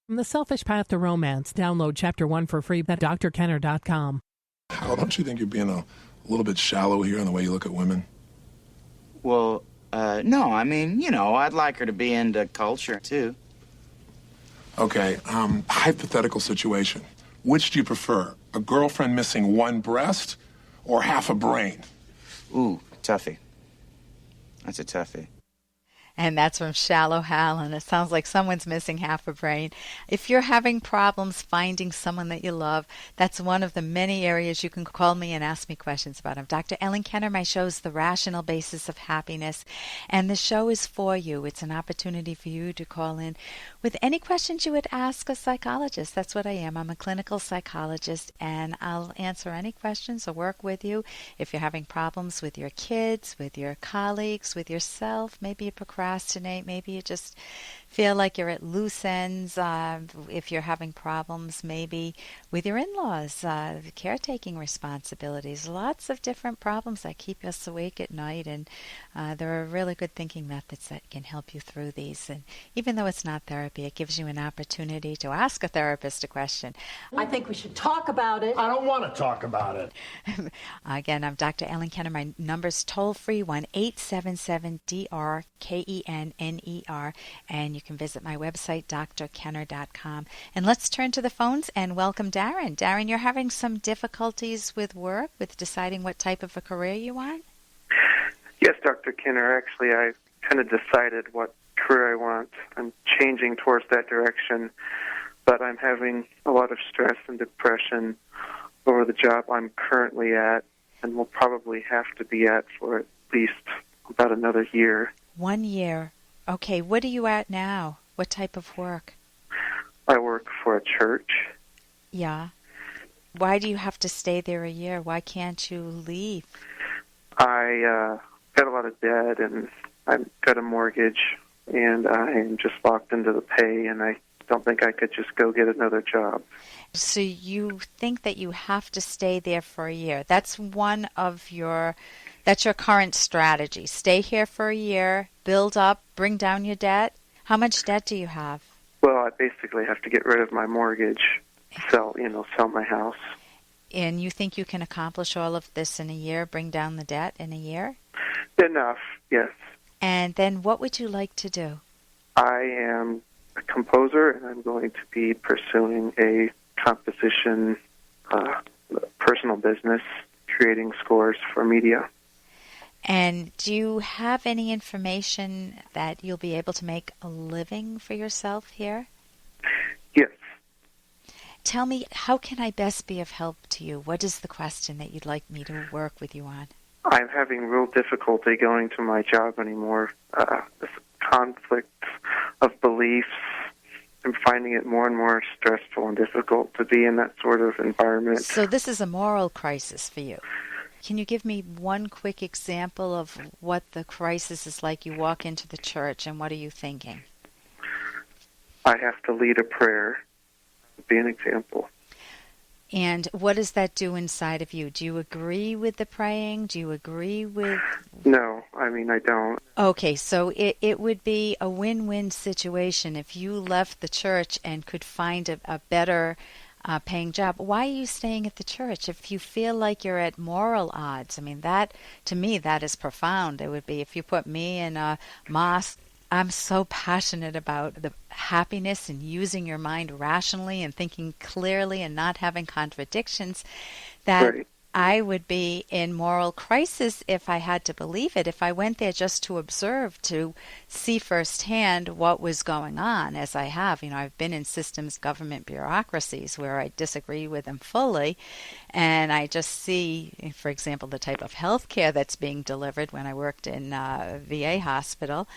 From The Selfish Path to Romance, download Chapter 1 for free at drkenner.com. Hal, don't you think you're being a little bit shallow here in the way you look at women? Well, no, I mean, I'd like her to be into culture, too. Okay, hypothetical situation. Which do you prefer? A girlfriend missing one breast or half a brain? Ooh, toughie. That's a toughie. And that's from Shallow Hal, and it sounds like someone's missing half a brain. If you're having problems finding someone that you love, that's one of the many areas you can call me and ask me questions about. I'm Dr. Ellen Kenner. My show is The Rational Basis of Happiness, and the show is for you. It's an opportunity for you to call in with any questions you would ask a psychologist. That's what I am. I'm a clinical psychologist, and I'll answer any questions or work with you. If you're having problems with your kids, with your colleagues, with yourself, maybe you procrastinate, maybe you just feel like you're at loose ends. If you're having problems maybe with your in-laws, caretaking responsibilities, lots of different problems that keep us awake at night, and there are really good thinking methods that can help you through these. And even though it's not therapy, it gives you an opportunity to ask a therapist a question. I think we should talk about it. I don't want to talk about it. Again, I'm Dr. Ellen Kenner. My number's toll-free, 1-877-DRKENNER, and you can visit my website, drkenner.com. And let's turn to the phones and welcome Darren. Darren, you're having some difficulties with work, with deciding what type of a career you want? Yes, Dr. Kenner. Actually, I kind of decided what career I want. I'm changing towards that direction, but I'm having a lot of stress and depression over the job I'm currently at and will probably have to be at for at least about another year. 1 year. Okay, what are you at now? What type of work? I work for a church. Yeah. Why do you have to stay there a year? Why can't you leave? I got a lot of debt, and I've got a mortgage, and I am just locked into the pay, and I don't think I could just go get another job. So you think that you have to stay there for a year. That's your current strategy. Stay here for a year, build up, bring down your debt. How much debt do you have? Well, I basically have to get rid of my mortgage, sell my house. And you think you can accomplish all of this in a year, bring down the debt in a year? Enough, yes. And then what would you like to do? I am a composer, and I'm going to be pursuing a composition personal business, creating scores for media. And do you have any information that you'll be able to make a living for yourself here? Yes. Tell me, how can I best be of help to you? What is the question that you'd like me to work with you on? I'm having real difficulty going to my job anymore. This conflict of beliefs. I'm finding it more and more stressful and difficult to be in that sort of environment. So this is a moral crisis for you. Can you give me one quick example of what the crisis is like? You walk into the church, and what are you thinking? I have to lead a prayer, to be an example. And what does that do inside of you? Do you agree with the praying? Do you agree with... No, I don't. Okay, so it would be a win-win situation if you left the church and could find a better paying job. Why are you staying at the church? If you feel like you're at moral odds, that, to me, that is profound. It would be if you put me in a mosque. I'm so passionate about the happiness and using your mind rationally and thinking clearly and not having contradictions, that right. I would be in moral crisis if I had to believe it. If I went there just to observe, to see firsthand what was going on, as I have. I've been in systems, government bureaucracies where I disagree with them fully, and I just see, for example, the type of health care that's being delivered when I worked in a VA hospital.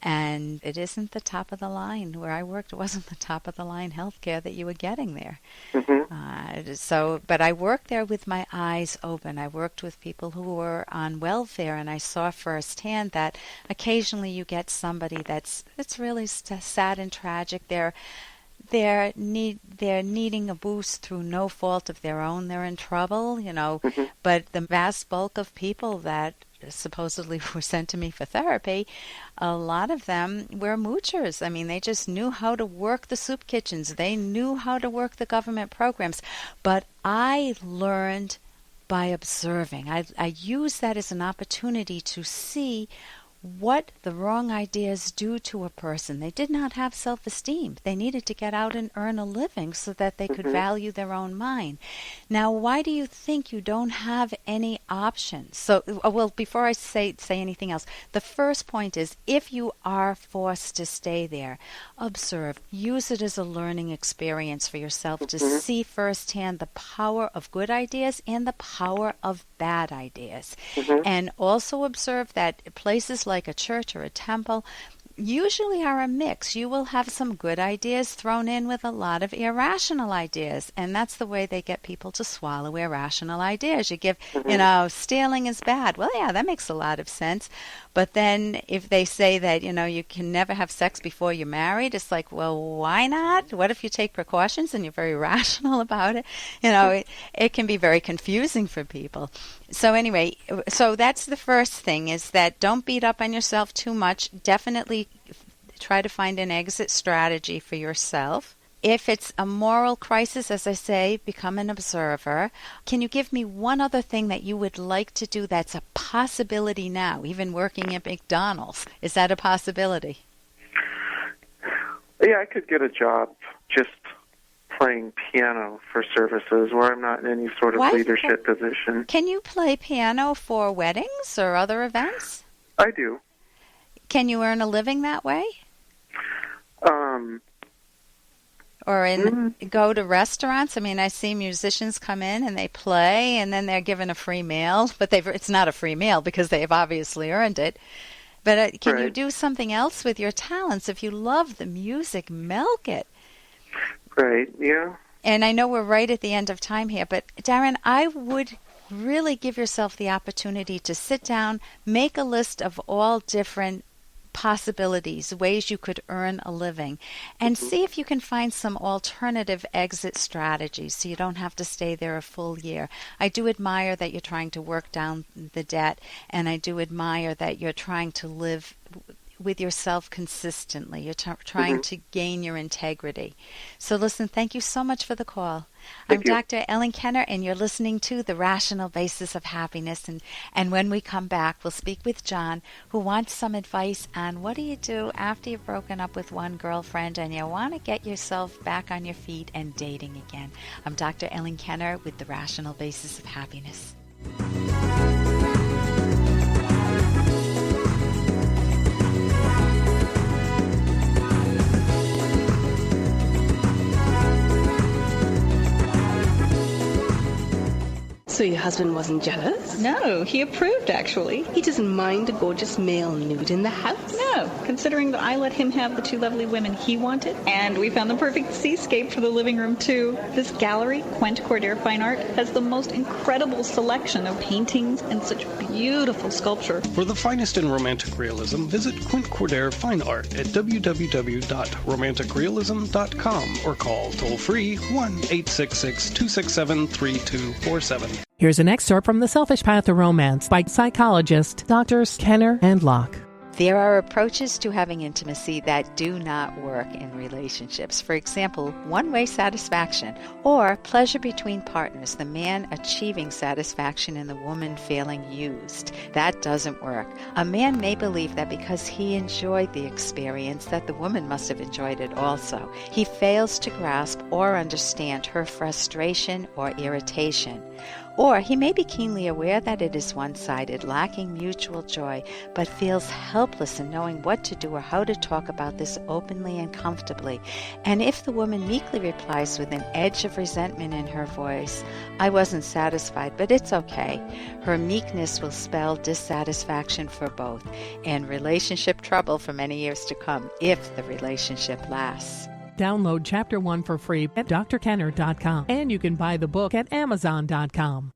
And it isn't the top of the line. Where I worked, it wasn't the top of the line health care that you were getting there. Mm-hmm. But I worked there with my eyes open. I worked with people who were on welfare, and I saw firsthand that occasionally you get somebody that's really sad and tragic. They're needing a boost through no fault of their own. They're in trouble, Mm-hmm. But the vast bulk of people that supposedly were sent to me for therapy, a lot of them were moochers. I mean, they just knew how to work the soup kitchens. They knew how to work the government programs. But I learned by observing. I use that as an opportunity to see what the wrong ideas do to a person. They did not have self-esteem. They needed to get out and earn a living so that they could value their own mind. Now, why do you think you don't have any options? So, well, before I say anything else, the first point is, if you are forced to stay there, observe. Use it as a learning experience for yourself to see firsthand the power of good ideas and the power of bad ideas. And also observe that places like a church or a temple usually are a mix. You will have some good ideas thrown in with a lot of irrational ideas, and that's the way they get people to swallow irrational ideas. You give, stealing is bad. Well, yeah, that makes a lot of sense. But then if they say that, you can never have sex before you're married, it's like, well, why not? What if you take precautions and you're very rational about it? It can be very confusing for people. So anyway, so that's the first thing, is that don't beat up on yourself too much. Definitely try to find an exit strategy for yourself. If it's a moral crisis, as I say, become an observer. Can you give me one other thing that you would like to do that's a possibility now, even working at McDonald's? Is that a possibility? Yeah, I could get a job just playing piano for services where I'm not in any sort of leadership position. Can you play piano for weddings or other events? I do. Can you earn a living that way? Or go to restaurants? I mean, I see musicians come in and they play, and then they're given a free meal, but it's not a free meal because they've obviously earned it. But can you do something else with your talents? If you love the music, milk it. Right, yeah. And I know we're right at the end of time here, but Darren, I would really give yourself the opportunity to sit down, make a list of all different possibilities, ways you could earn a living, and see if you can find some alternative exit strategies so you don't have to stay there a full year. I do admire that you're trying to work down the debt, and I do admire that you're trying to live with yourself consistently. You're trying to gain your integrity. So listen, thank you so much for the call. I'm Dr. Ellen Kenner, and you're listening to The Rational Basis of Happiness. And when we come back, we'll speak with John, who wants some advice on what do you do after you've broken up with one girlfriend and you want to get yourself back on your feet and dating again. I'm Dr. Ellen Kenner with The Rational Basis of Happiness. So your husband wasn't jealous? No, he approved, actually. He doesn't mind a gorgeous male nude in the house? No, considering that I let him have the two lovely women he wanted, and we found the perfect seascape for the living room, too. This gallery, Quint Cordair Fine Art, has the most incredible selection of paintings and such beautiful sculpture. For the finest in romantic realism, visit Quint Cordair Fine Art at www.romanticrealism.com or call toll-free 1-866-267-3247. Here's an excerpt from The Selfish Path to Romance by psychologists Drs. Kenner and Locke. There are approaches to having intimacy that do not work in relationships. For example, one-way satisfaction or pleasure between partners, the man achieving satisfaction and the woman feeling used. That doesn't work. A man may believe that because he enjoyed the experience that the woman must have enjoyed it also. He fails to grasp or understand her frustration or irritation. Or he may be keenly aware that it is one-sided, lacking mutual joy, but feels helpless in knowing what to do or how to talk about this openly and comfortably. And if the woman meekly replies with an edge of resentment in her voice, "I wasn't satisfied, but it's okay," her meekness will spell dissatisfaction for both and relationship trouble for many years to come if the relationship lasts. Download Chapter 1 for free at drkenner.com, and you can buy the book at amazon.com.